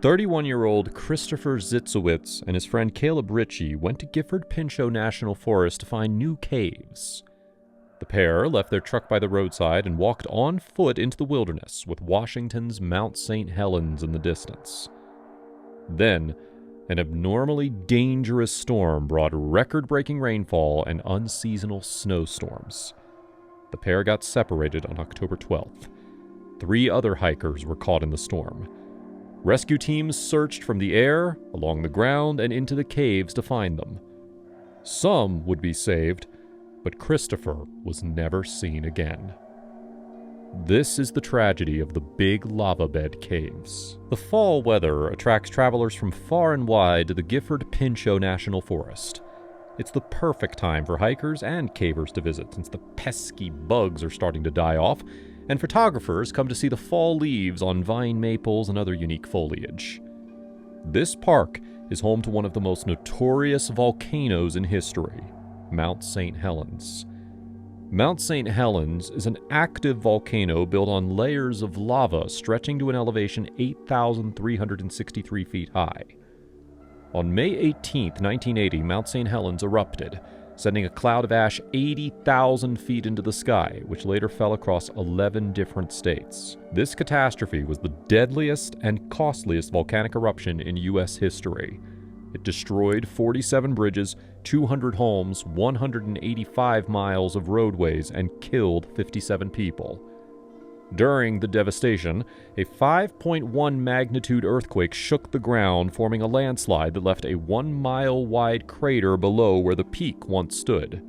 31-year-old Kristopher Zitzewitz and his friend Caleb Richie went to Gifford Pinchot National Forest to find new caves. The pair left their truck by the roadside and walked on foot into the wilderness, with Washington's Mount St. Helens in the distance. Then, an abnormally dangerous storm brought record-breaking rainfall and unseasonal snowstorms. The pair got separated on October 12th. 3 other hikers were caught in the storm. Rescue teams searched from the air, along the ground, and into the caves to find them. Some would be saved, but Kristopher was never seen again. This is the tragedy of the Big Lava Bed Caves. The fall weather attracts travelers from far and wide to the Gifford Pinchot National Forest. It's the perfect time for hikers and cavers to visit, since the pesky bugs are starting to die off, and photographers come to see the fall leaves on vine maples and other unique foliage. This park is home to one of the most notorious volcanoes in history, Mount St. Helens. Mount St. Helens is an active volcano built on layers of lava stretching to an elevation 8,363 feet high. On May 18, 1980, Mount St. Helens erupted, sending a cloud of ash 80,000 feet into the sky, which later fell across 11 different states. This catastrophe was the deadliest and costliest volcanic eruption in U.S. history. It destroyed 47 bridges, 200 homes, 185 miles of roadways, and killed 57 people. During the devastation, a 5.1 magnitude earthquake shook the ground, forming a landslide that left a 1-mile-wide crater below where the peak once stood.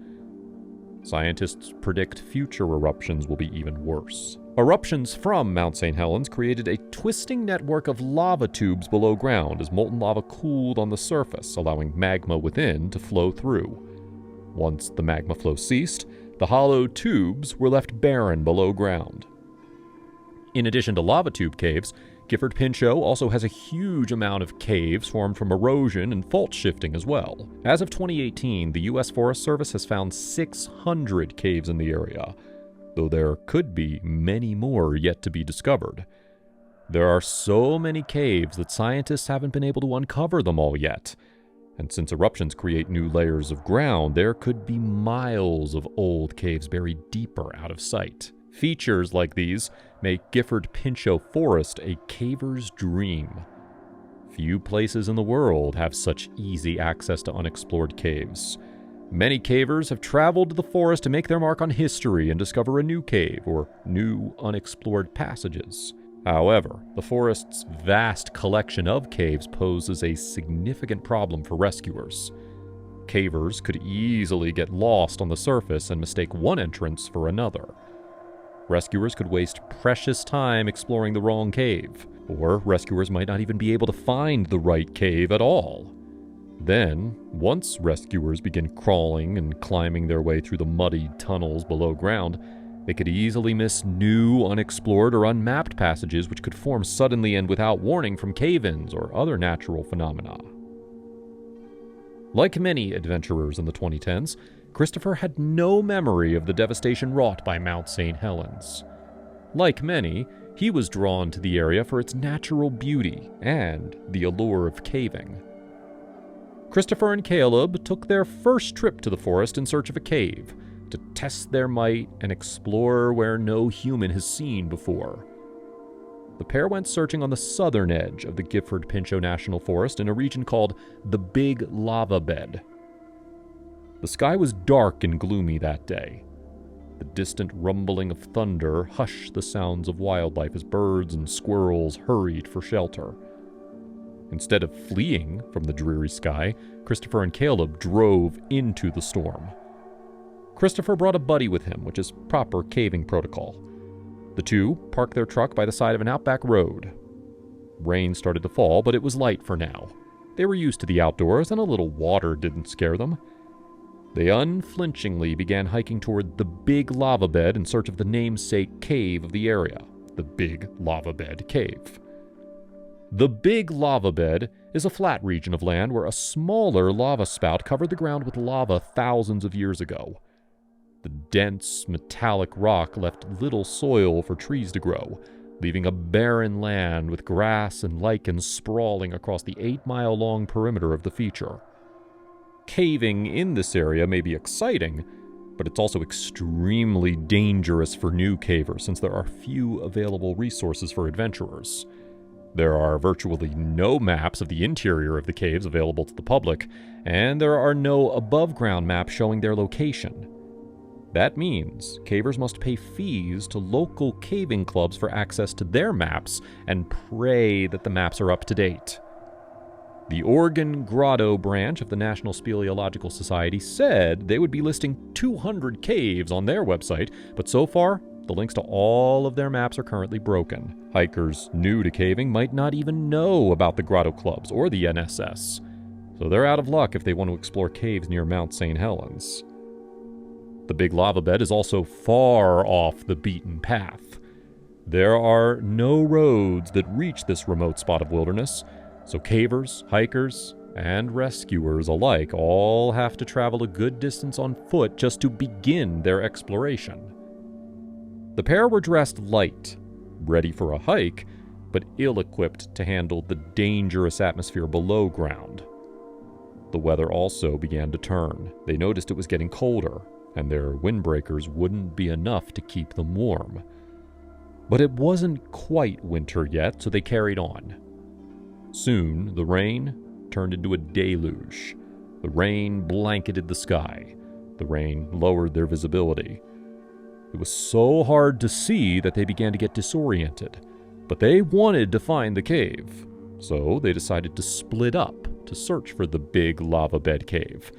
Scientists predict future eruptions will be even worse. Eruptions from Mount St. Helens created a twisting network of lava tubes below ground as molten lava cooled on the surface, allowing magma within to flow through. Once the magma flow ceased, the hollow tubes were left barren below ground. In addition to lava tube caves, Gifford Pinchot also has a huge amount of caves formed from erosion and fault shifting as well. As of 2018, the U.S. Forest Service has found 600 caves in the area, though there could be many more yet to be discovered. There are so many caves that scientists haven't been able to uncover them all yet. And since eruptions create new layers of ground, there could be miles of old caves buried deeper out of sight. Features like these make Gifford Pinchot Forest a caver's dream. Few places in the world have such easy access to unexplored caves. Many cavers have traveled to the forest to make their mark on history and discover a new cave or new unexplored passages. However, the forest's vast collection of caves poses a significant problem for rescuers. Cavers could easily get lost on the surface and mistake one entrance for another. Rescuers could waste precious time exploring the wrong cave, or rescuers might not even be able to find the right cave at all. Then, once rescuers begin crawling and climbing their way through the muddied tunnels below ground, they could easily miss new, unexplored, or unmapped passages which could form suddenly and without warning from cave-ins or other natural phenomena. Like many adventurers in the 2010s, Kristopher had no memory of the devastation wrought by Mount St. Helens. Like many, he was drawn to the area for its natural beauty and the allure of caving. Kristopher and Caleb took their first trip to the forest in search of a cave, to test their might and explore where no human has seen before. The pair went searching on the southern edge of the Gifford Pinchot National Forest in a region called the Big Lava Bed. The sky was dark and gloomy that day. The distant rumbling of thunder hushed the sounds of wildlife as birds and squirrels hurried for shelter. Instead of fleeing from the dreary sky, Kristopher and Caleb drove into the storm. Kristopher brought a buddy with him, which is proper caving protocol. The two parked their truck by the side of an outback road. Rain started to fall, but it was light for now. They were used to the outdoors, and a little water didn't scare them. They unflinchingly began hiking toward the Big Lava Bed in search of the namesake cave of the area, the Big Lava Bed Cave. The Big Lava Bed is a flat region of land where a smaller lava spout covered the ground with lava thousands of years ago. The dense, metallic rock left little soil for trees to grow, leaving a barren land with grass and lichens sprawling across the 8-mile-long perimeter of the feature. Caving in this area may be exciting, but it's also extremely dangerous for new cavers since there are few available resources for adventurers. There are virtually no maps of the interior of the caves available to the public, and there are no above-ground maps showing their location. That means cavers must pay fees to local caving clubs for access to their maps and pray that the maps are up to date. The Oregon Grotto branch of the National Speleological Society said they would be listing 200 caves on their website, but so far, the links to all of their maps are currently broken. Hikers new to caving might not even know about the grotto clubs or the NSS, so they're out of luck if they want to explore caves near Mount St. Helens. The big lava bed is also far off the beaten path. There are no roads that reach this remote spot of wilderness, so cavers, hikers, and rescuers alike all have to travel a good distance on foot just to begin their exploration. The pair were dressed light, ready for a hike, but ill-equipped to handle the dangerous atmosphere below ground. The weather also began to turn. They noticed it was getting colder, and their windbreakers wouldn't be enough to keep them warm. But it wasn't quite winter yet, so they carried on. Soon, the rain turned into a deluge. The rain blanketed the sky. The rain lowered their visibility. It was so hard to see that they began to get disoriented. But they wanted to find the cave, so they decided to split up to search for the big lava bed cave.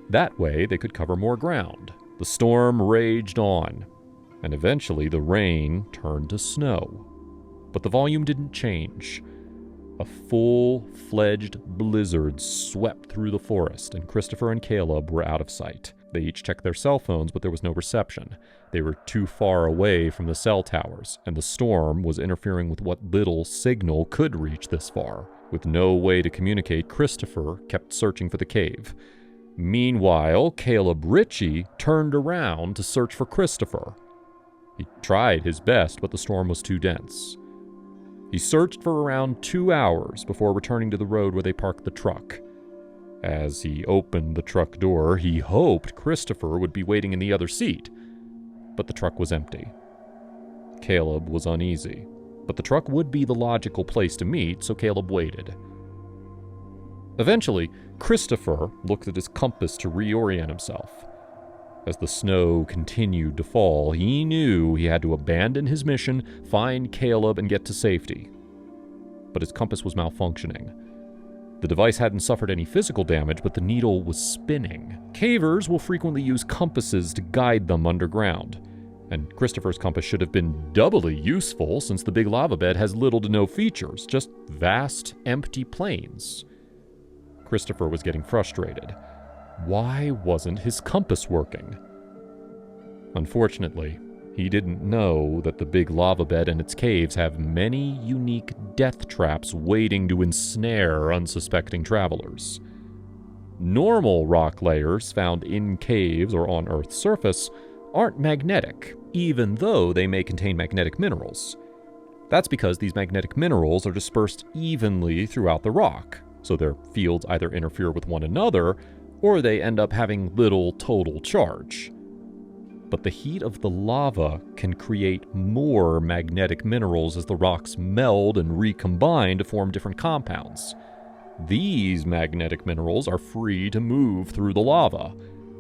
That way, they could cover more ground. The storm raged on, and eventually the rain turned to snow. But the volume didn't change. A full-fledged blizzard swept through the forest, and Kristopher and Caleb were out of sight. They each checked their cell phones, but there was no reception. They were too far away from the cell towers, and the storm was interfering with what little signal could reach this far. With no way to communicate, Kristopher kept searching for the cave. Meanwhile, Caleb Richie turned around to search for Kristopher. He tried his best, but the storm was too dense. He searched for around 2 hours before returning to the road where they parked the truck. As he opened the truck door, he hoped Kristopher would be waiting in the other seat, but the truck was empty. Caleb was uneasy, but the truck would be the logical place to meet, so Caleb waited. Eventually, Kristopher looked at his compass to reorient himself. As the snow continued to fall, he knew he had to abandon his mission, find Caleb, and get to safety. But his compass was malfunctioning. The device hadn't suffered any physical damage, but the needle was spinning. Cavers will frequently use compasses to guide them underground, and Kristopher's compass should have been doubly useful since the big lava bed has little to no features, just vast, empty plains. Kristopher was getting frustrated. Why wasn't his compass working? Unfortunately, he didn't know that the big lava bed and its caves have many unique death traps waiting to ensnare unsuspecting travelers. Normal rock layers found in caves or on Earth's surface aren't magnetic, even though they may contain magnetic minerals. That's because these magnetic minerals are dispersed evenly throughout the rock, so their fields either interfere with one another or they end up having little total charge. But the heat of the lava can create more magnetic minerals as the rocks meld and recombine to form different compounds. These magnetic minerals are free to move through the lava,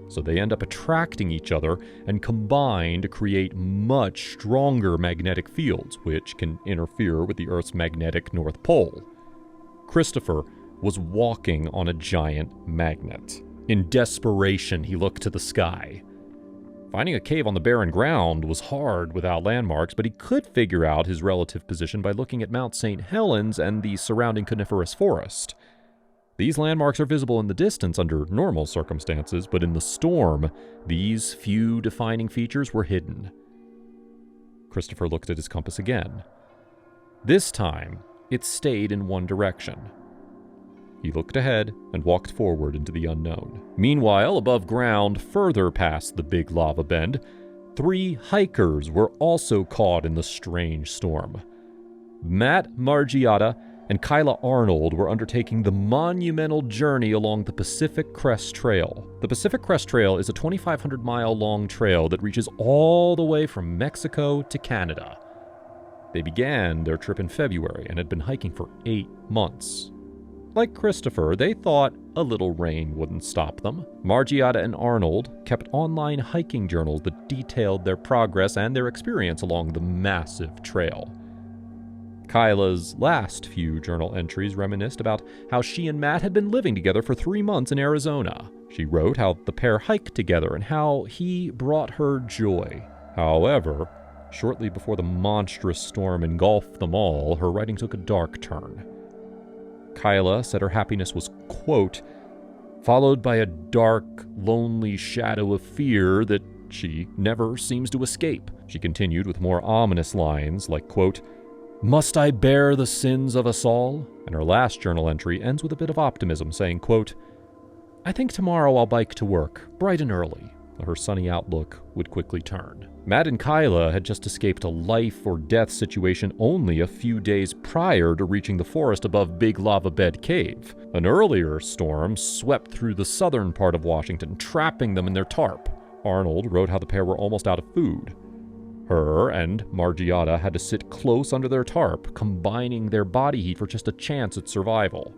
so they end up attracting each other and combine to create much stronger magnetic fields, which can interfere with the Earth's magnetic North Pole. Kristopher was walking on a giant magnet. In desperation, he looked to the sky. Finding a cave on the barren ground was hard without landmarks, but he could figure out his relative position by looking at Mount St. Helens and the surrounding coniferous forest. These landmarks are visible in the distance under normal circumstances, but in the storm, these few defining features were hidden. Kristopher looked at his compass again. This time, it stayed in one direction. He looked ahead and walked forward into the unknown. Meanwhile, above ground, further past the big lava bend, 3 hikers were also caught in the strange storm. Matt Margiotta and Kyla Arnold were undertaking the monumental journey along the Pacific Crest Trail. The Pacific Crest Trail is a 2,500-mile-long trail that reaches all the way from Mexico to Canada. They began their trip in February and had been hiking for 8 months. Like Kristopher, they thought a little rain wouldn't stop them. Margiotta and Arnold kept online hiking journals that detailed their progress and their experience along the massive trail. Kyla's last few journal entries reminisced about how she and Matt had been living together for 3 months in Arizona. She wrote how the pair hiked together and how he brought her joy. However, shortly before the monstrous storm engulfed them all, her writing took a dark turn. Kyla said her happiness was, quote, followed by a dark, lonely shadow of fear that she never seems to escape. She continued with more ominous lines like, quote, must I bear the sins of us all? And her last journal entry ends with a bit of optimism, saying, quote, I think tomorrow I'll bike to work, bright and early. Her sunny outlook would quickly turn. Matt and Kyla had just escaped a life or death situation only a few days prior to reaching the forest above Big Lava Bed Cave. An earlier storm swept through the southern part of Washington, trapping them in their tarp. Arnold wrote how the pair were almost out of food. Her and Margiotta had to sit close under their tarp, combining their body heat for just a chance at survival.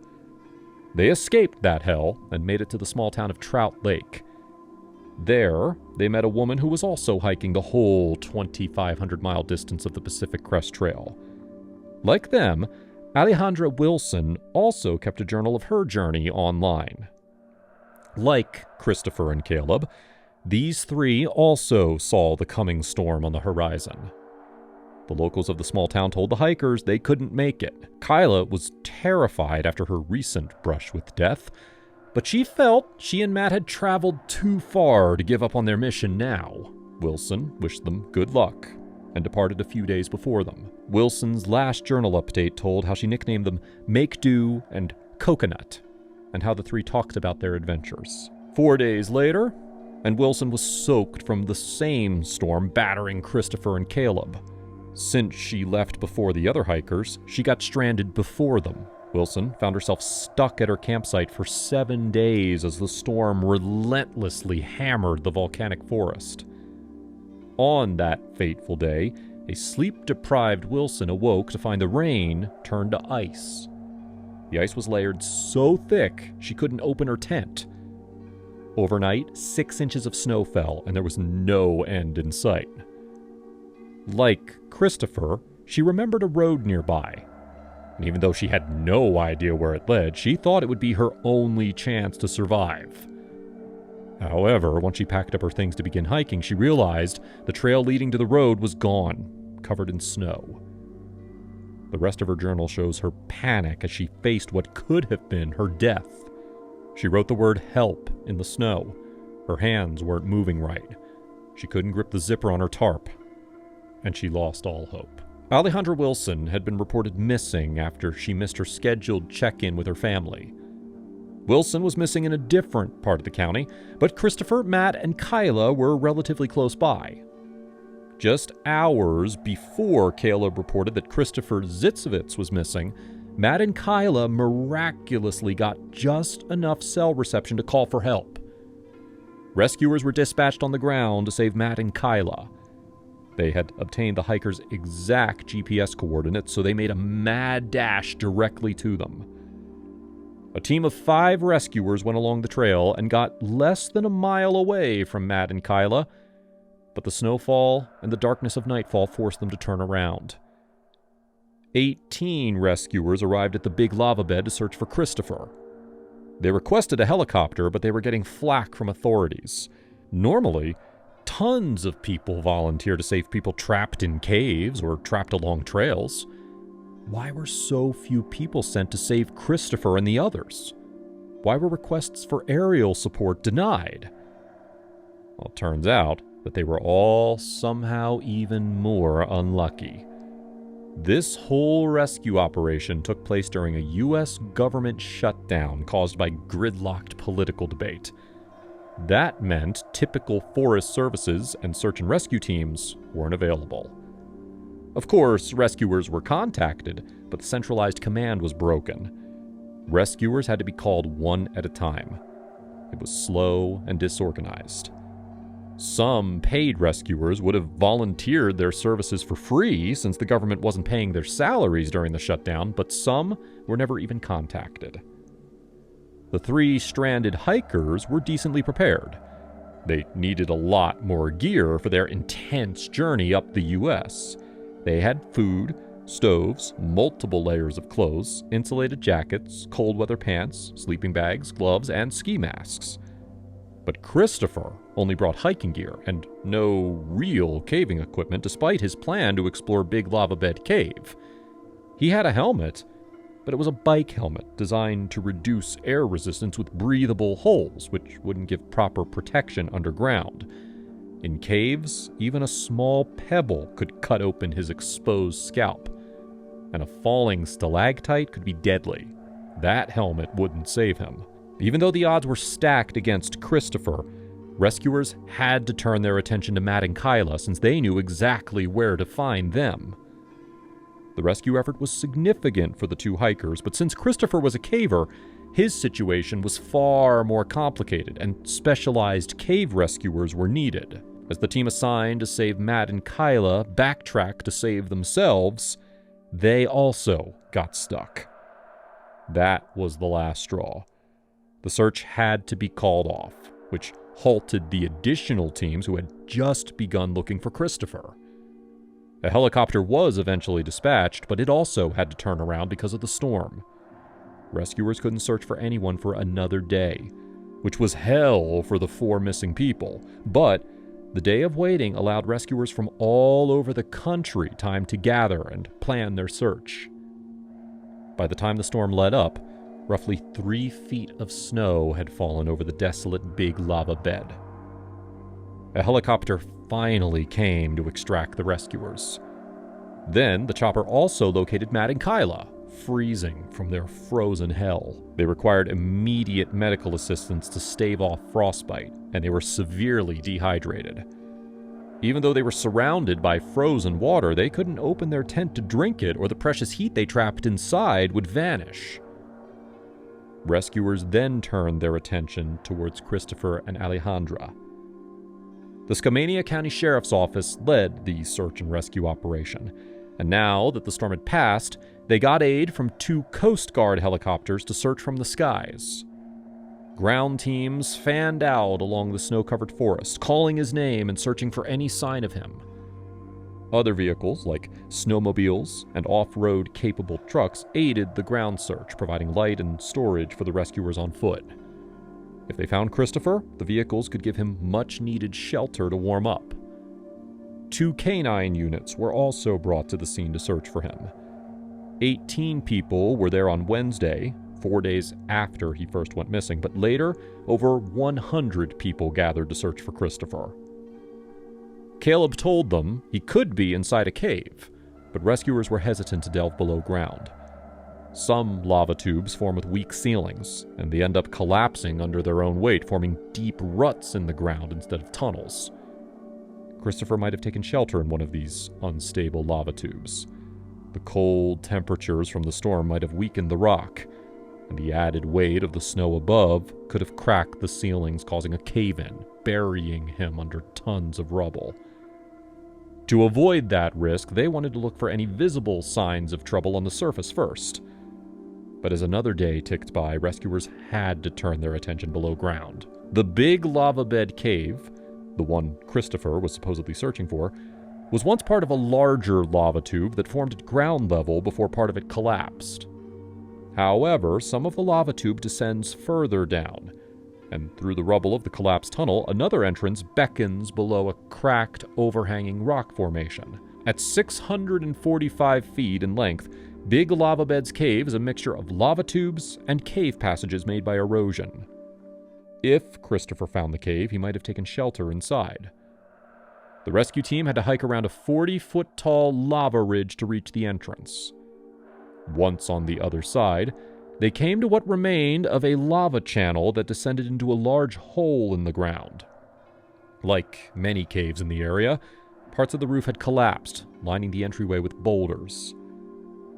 They escaped that hell and made it to the small town of Trout Lake. There, they met a woman who was also hiking the whole 2,500-mile distance of the Pacific Crest Trail. Like them, Alejandra Wilson also kept a journal of her journey online. Like Kristopher and Caleb, these three also saw the coming storm on the horizon. The locals of the small town told the hikers they couldn't make it. Kyla was terrified after her recent brush with death, but she felt she and Matt had traveled too far to give up on their mission now. Wilson wished them good luck and departed a few days before them. Wilson's last journal update told how she nicknamed them Make Do and Coconut, and how the three talked about their adventures. 4 days later, and Wilson was soaked from the same storm battering Kristopher and Caleb. Since she left before the other hikers, she got stranded before them. Wilson found herself stuck at her campsite for 7 days as the storm relentlessly hammered the volcanic forest. On that fateful day, a sleep-deprived Wilson awoke to find the rain turned to ice. The ice was layered so thick she couldn't open her tent. Overnight, 6 inches of snow fell, and there was no end in sight. Like Kristopher, she remembered a road nearby. And even though she had no idea where it led, she thought it would be her only chance to survive. However, once she packed up her things to begin hiking, she realized the trail leading to the road was gone, covered in snow. The rest of her journal shows her panic as she faced what could have been her death. She wrote the word help in the snow. Her hands weren't moving right. She couldn't grip the zipper on her tarp. And she lost all hope. Alejandra Wilson had been reported missing after she missed her scheduled check-in with her family. Wilson was missing in a different part of the county, but Kristopher, Matt, and Kyla were relatively close by. Just hours before Caleb reported that Kristopher Zitzewitz was missing, Matt and Kyla miraculously got just enough cell reception to call for help. Rescuers were dispatched on the ground to save Matt and Kyla. They had obtained the hikers' exact GPS coordinates, so they made a mad dash directly to them. A team of 5 rescuers went along the trail and got less than a mile away from Matt and Kyla, but the snowfall and the darkness of nightfall forced them to turn around. 18 rescuers arrived at the Big Lava Bed to search for Kristopher. They requested a helicopter, but they were getting flack from authorities. Normally, tons of people volunteer to save people trapped in caves or trapped along trails. Why were so few people sent to save Kristopher and the others? Why were requests for aerial support denied? Well, it turns out that they were all somehow even more unlucky. This whole rescue operation took place during a U.S. government shutdown caused by gridlocked political debate. That meant typical forest services and search and rescue teams weren't available. Of course, rescuers were contacted, but the centralized command was broken. Rescuers had to be called one at a time. It was slow and disorganized. Some paid rescuers would have volunteered their services for free since the government wasn't paying their salaries during the shutdown, but some were never even contacted. The 3 stranded hikers were decently prepared. They needed a lot more gear for their intense journey up the U.S. They had food, stoves, multiple layers of clothes, insulated jackets, cold weather pants, sleeping bags, gloves, and ski masks. But Kristopher only brought hiking gear and no real caving equipment despite his plan to explore Big Lava Bed Cave. He had a helmet, but it was a bike helmet designed to reduce air resistance with breathable holes, which wouldn't give proper protection underground. In caves, even a small pebble could cut open his exposed scalp, and a falling stalactite could be deadly. That helmet wouldn't save him. Even though the odds were stacked against Kristopher, rescuers had to turn their attention to Matt and Kyla since they knew exactly where to find them. The rescue effort was significant for the 2 hikers, but since Kristopher was a caver, his situation was far more complicated, and specialized cave rescuers were needed. As the team assigned to save Matt and Kyla backtracked to save themselves, they also got stuck. That was the last straw. The search had to be called off, which halted the additional teams who had just begun looking for Kristopher. A helicopter was eventually dispatched, but it also had to turn around because of the storm. Rescuers couldn't search for anyone for another day, which was hell for the 4 missing people, but the day of waiting allowed rescuers from all over the country time to gather and plan their search. By the time the storm let up, roughly 3 feet of snow had fallen over the desolate Big Lava Bed. A helicopter finally came to extract the rescuers. Then the chopper also located Matt and Kyla, freezing from their frozen hell. They required immediate medical assistance to stave off frostbite, and they were severely dehydrated. Even though they were surrounded by frozen water, they couldn't open their tent to drink it, or the precious heat they trapped inside would vanish. Rescuers then turned their attention towards Kristopher and Alejandra. The Skamania County Sheriff's Office led the search and rescue operation, and now that the storm had passed, they got aid from 2 Coast Guard helicopters to search from the skies. Ground teams fanned out along the snow-covered forest, calling his name and searching for any sign of him. Other vehicles, like snowmobiles and off-road capable trucks, aided the ground search, providing light and storage for the rescuers on foot. If they found Kristopher, the vehicles could give him much-needed shelter to warm up. 2 canine units were also brought to the scene to search for him. 18 people were there on Wednesday, 4 days after he first went missing, but later, over 100 people gathered to search for Kristopher. Caleb told them he could be inside a cave, but rescuers were hesitant to delve below ground. Some lava tubes form with weak ceilings, and they end up collapsing under their own weight, forming deep ruts in the ground instead of tunnels. Kristopher might have taken shelter in one of these unstable lava tubes. The cold temperatures from the storm might have weakened the rock, and the added weight of the snow above could have cracked the ceilings, causing a cave-in, burying him under tons of rubble. To avoid that risk, they wanted to look for any visible signs of trouble on the surface first. But as another day ticked by, rescuers had to turn their attention below ground. The Big Lava Bed Cave, the one Kristopher was supposedly searching for, was once part of a larger lava tube that formed at ground level before part of it collapsed. However, some of the lava tube descends further down, and through the rubble of the collapsed tunnel, another entrance beckons below a cracked, overhanging rock formation. At 645 feet in length, Big Lava Bed's cave is a mixture of lava tubes and cave passages made by erosion. If Kristopher found the cave, he might have taken shelter inside. The rescue team had to hike around a 40-foot-tall lava ridge to reach the entrance. Once on the other side, they came to what remained of a lava channel that descended into a large hole in the ground. Like many caves in the area, parts of the roof had collapsed, lining the entryway with boulders.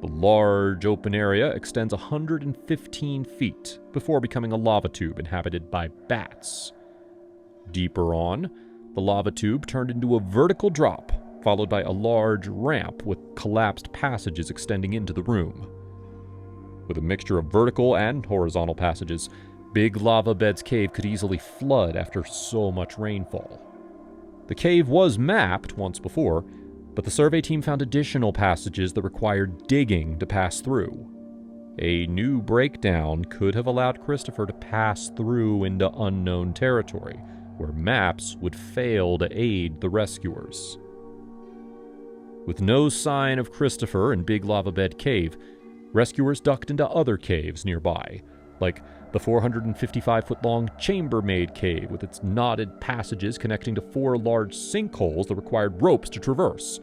The large open area extends 115 feet before becoming a lava tube inhabited by bats. Deeper on, the lava tube turned into a vertical drop, followed by a large ramp with collapsed passages extending into the room. With a mixture of vertical and horizontal passages, Big Lava Bed's cave could easily flood after so much rainfall. The cave was mapped once before, but the survey team found additional passages that required digging to pass through. A new breakdown could have allowed Kristopher to pass through into unknown territory, where maps would fail to aid the rescuers. With no sign of Kristopher in Big Lava Bed Cave, rescuers ducked into other caves nearby, like the 455-foot-long chambermaid cave with its knotted passages connecting to 4 large sinkholes that required ropes to traverse.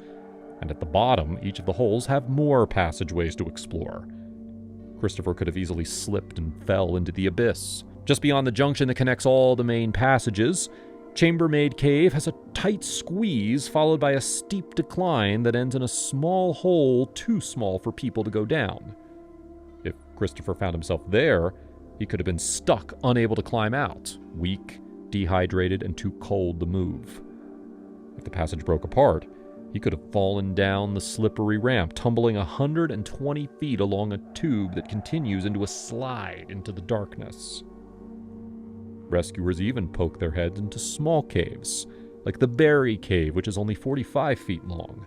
And at the bottom, each of the holes have more passageways to explore. Kristopher could have easily slipped and fell into the abyss. Just beyond the junction that connects all the main passages, Chambermaid Cave has a tight squeeze followed by a steep decline that ends in a small hole too small for people to go down. If Kristopher found himself there, he could have been stuck, unable to climb out, weak, dehydrated, and too cold to move. If the passage broke apart, he could have fallen down the slippery ramp, tumbling 120 feet along a tube that continues into a slide into the darkness. Rescuers even poke their heads into small caves, like the Berry Cave, which is only 45 feet long,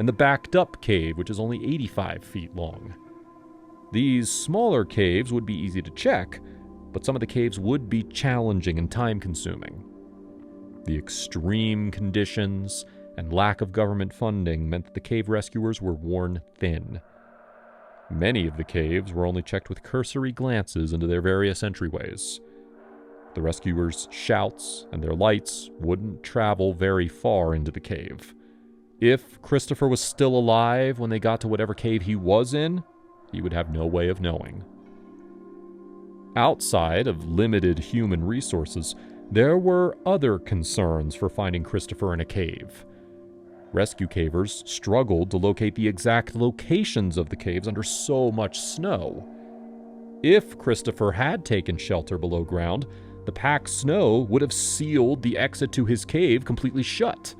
and the Backed Up Cave, which is only 85 feet long. These smaller caves would be easy to check, but some of the caves would be challenging and time-consuming. The extreme conditions and lack of government funding meant that the cave rescuers were worn thin. Many of the caves were only checked with cursory glances into their various entryways. The rescuers' shouts and their lights wouldn't travel very far into the cave. If Kristopher was still alive when they got to whatever cave he was in, he would have no way of knowing. Outside of limited human resources, there were other concerns for finding Kristopher in a cave. Rescue cavers struggled to locate the exact locations of the caves under so much snow. If Kristopher had taken shelter below ground, the packed snow would have sealed the exit to his cave completely shut.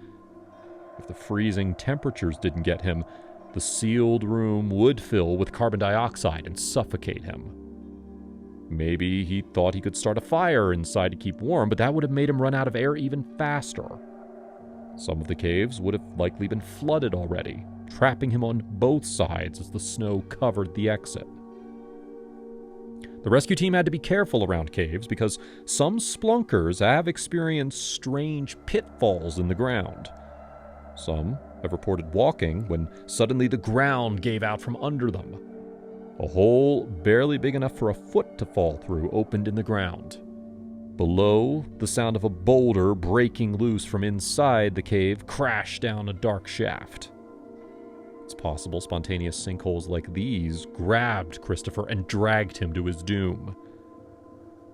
If the freezing temperatures didn't get him, the sealed room would fill with carbon dioxide and suffocate him. Maybe he thought he could start a fire inside to keep warm, but that would have made him run out of air even faster. Some of the caves would have likely been flooded already, trapping him on both sides as the snow covered the exit. The rescue team had to be careful around caves because some splunkers have experienced strange pitfalls in the ground. Some have reported walking when suddenly the ground gave out from under them. A hole barely big enough for a foot to fall through opened in the ground. Below, the sound of a boulder breaking loose from inside the cave crashed down a dark shaft. It's possible spontaneous sinkholes like these grabbed Kristopher and dragged him to his doom.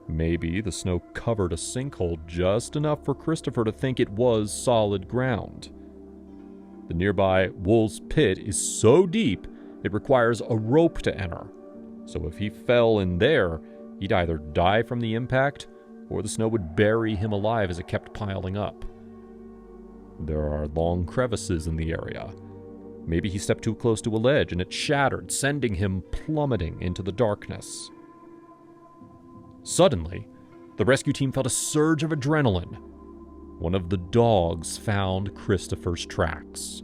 Maybe the snow covered a sinkhole just enough for Kristopher to think it was solid ground. The nearby Wolf's Pit is so deep, it requires a rope to enter. So if he fell in there, he'd either die from the impact, or the snow would bury him alive as it kept piling up. There are long crevices in the area. Maybe he stepped too close to a ledge and it shattered, sending him plummeting into the darkness. Suddenly, the rescue team felt a surge of adrenaline. One of the dogs found Kristopher's tracks.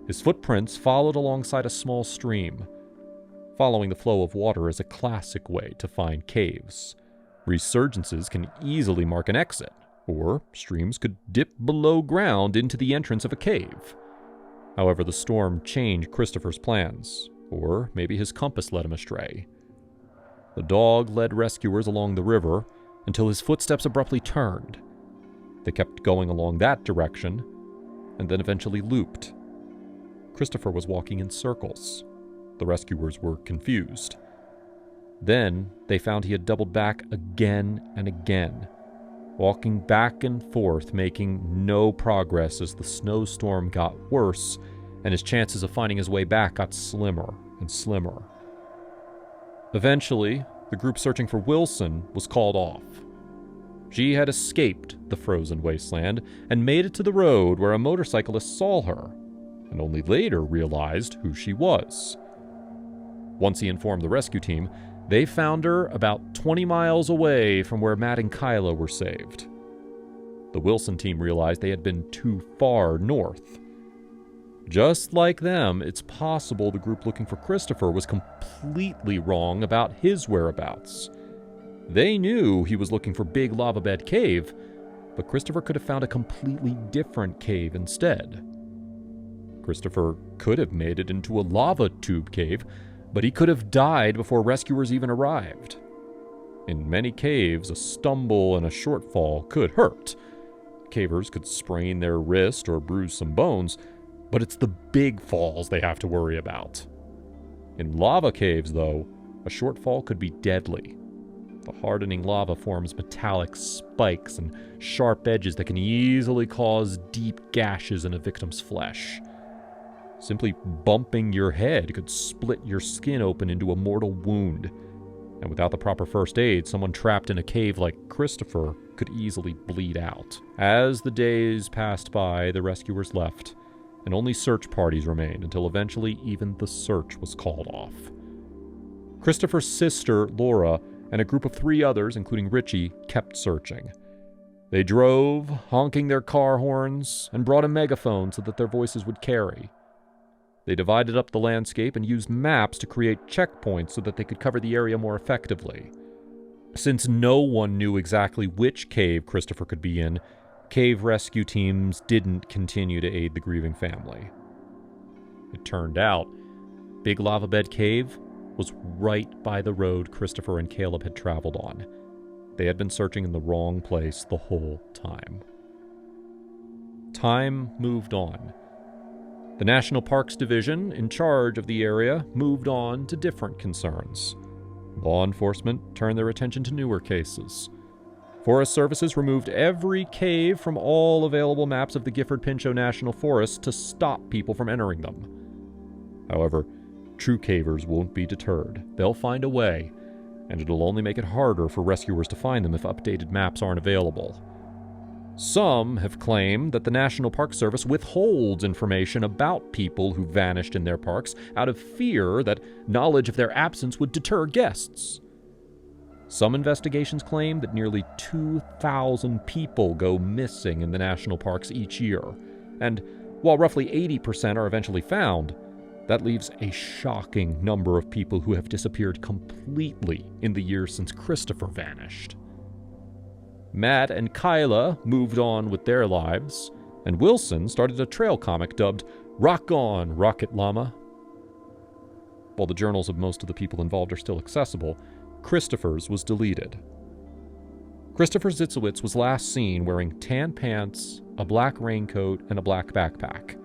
His footprints followed alongside a small stream. Following the flow of water is a classic way to find caves. Resurgences can easily mark an exit, or streams could dip below ground into the entrance of a cave. However, the storm changed Kristopher's plans, or maybe his compass led him astray. The dog led rescuers along the river until his footsteps abruptly turned. They kept going along that direction, and then eventually looped. Kristopher was walking in circles. The rescuers were confused. Then they found he had doubled back again and again. walking back and forth, making no progress as the snowstorm got worse and his chances of finding his way back got slimmer and slimmer. Eventually, the group searching for Wilson was called off. She had escaped the frozen wasteland and made it to the road where a motorcyclist saw her, and only later realized who she was. Once he informed the rescue team, they found her about 20 miles away from where Matt and Kyla were saved. The Wilson team realized they had been too far north. Just like them, it's possible the group looking for Kristopher was completely wrong about his whereabouts. They knew he was looking for Big Lava Bed Cave, but Kristopher could have found a completely different cave instead. Kristopher could have made it into a lava tube cave, but he could have died before rescuers even arrived. In many caves, a stumble and a shortfall could hurt. Cavers could sprain their wrist or bruise some bones, but it's the big falls they have to worry about. In lava caves, though, a shortfall could be deadly. The hardening lava forms metallic spikes and sharp edges that can easily cause deep gashes in a victim's flesh. Simply bumping your head could split your skin open into a mortal wound. And without the proper first aid, someone trapped in a cave like Kristopher could easily bleed out. As the days passed by, the rescuers left, and only search parties remained until eventually even the search was called off. Kristopher's sister, Laura, and a group of 3 others, including Richie, kept searching. They drove, honking their car horns, and brought a megaphone so that their voices would carry. They divided up the landscape and used maps to create checkpoints so that they could cover the area more effectively. Since no one knew exactly which cave Kristopher could be in, cave rescue teams didn't continue to aid the grieving family. It turned out, Big Lava Bed Cave was right by the road Kristopher and Caleb had traveled on. They had been searching in the wrong place the whole time. Time moved on. The National Parks Division, in charge of the area, moved on to different concerns. Law enforcement turned their attention to newer cases. Forest Services removed every cave from all available maps of the Gifford Pinchot National Forest to stop people from entering them. However, true cavers won't be deterred. They'll find a way, and it'll only make it harder for rescuers to find them if updated maps aren't available. Some have claimed that the National Park Service withholds information about people who vanished in their parks out of fear that knowledge of their absence would deter guests. Some investigations claim that nearly 2,000 people go missing in the national parks each year, and while roughly 80% are eventually found, that leaves a shocking number of people who have disappeared completely in the years since Kristopher vanished. Matt and Kyla moved on with their lives, and Wilson started a trail comic dubbed Rock On, Rocket Llama. While the journals of most of the people involved are still accessible, Kristopher's was deleted. Kristopher Zitzewitz was last seen wearing tan pants, a black raincoat, and a black backpack.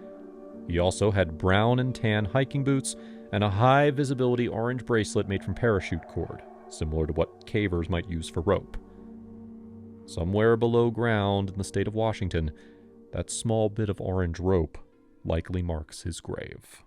He also had brown and tan hiking boots and a high-visibility orange bracelet made from parachute cord, similar to what cavers might use for rope. Somewhere below ground in the state of Washington, that small bit of orange rope likely marks his grave.